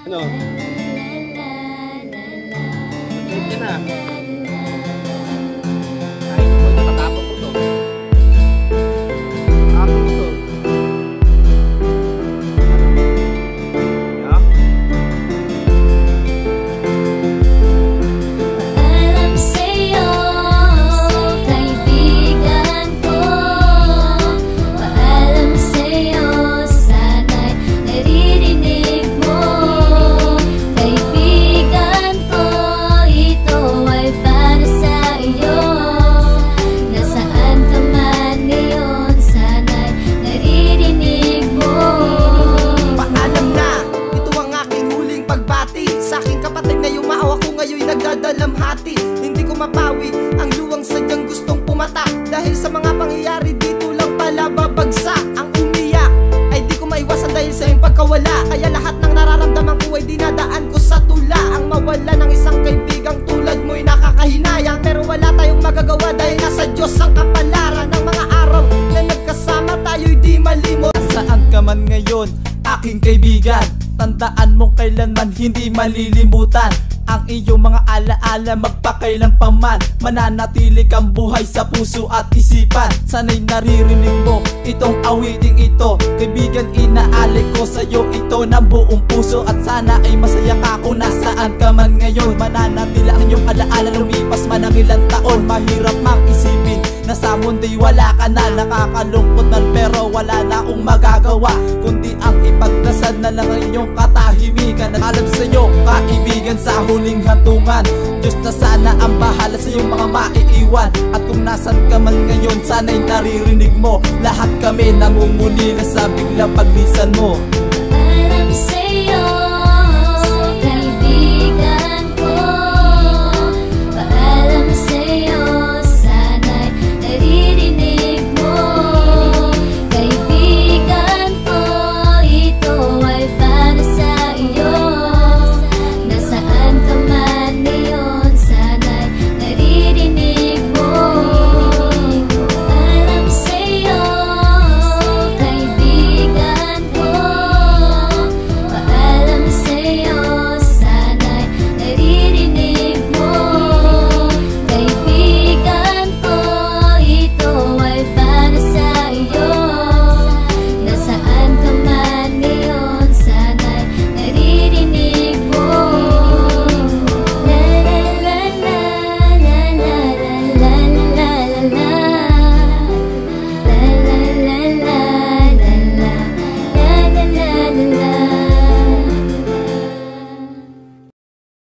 Ano? Trip ka na. Ay, mo natatapon ko to. Tapon ko to. Nagdadalamhati, hindi ko mapawi ang luwang sadyang gustong pumatak. Dahil sa mga pangyayari dito lang pala babagsak. Ang umiyak ay di ko maiwasan dahil sa iyong pagkawala. Kaya lahat ng nararamdaman ko ay dinadaan ko sa tula. Ang mawala ng isang kaibigang tulad mo'y nakakahinayang. Pero wala tayong magagawa dahil nasa Diyos ang kapalaran. Ng mga araw na nagkasama tayo'y di malimot. Saan ka man ngayon, aking kaibigan, tandaan mong kailanman hindi malilimutan ang iyong mga alaala magpakailan pa man. Mananatili kang buhay sa puso at isipan. Sana'y naririnig mo itong awiting ito. Kaibigan, inaalik ko sa'yo ito ng buong puso. At sana ay masaya ka kung nasaan ka man ngayon. Mananatili ang iyong alaala lumipas man ang ilang taon. Mahirap mang isipin na sa mundo'y wala ka na. Nakakalungkot man pero wala na akong magagawa, kundi ang ipagdasal na lang ang inyong katahimikan. At alam sa'yo kaibigan, sa huling hantungan, Diyos na sana ang bahala sa iyong mga maiiwan. At kung nasan ka man ngayon, sana'y naririnig mo. Lahat kami nangungulila sa biglang paglisan mo. Alam sa'yo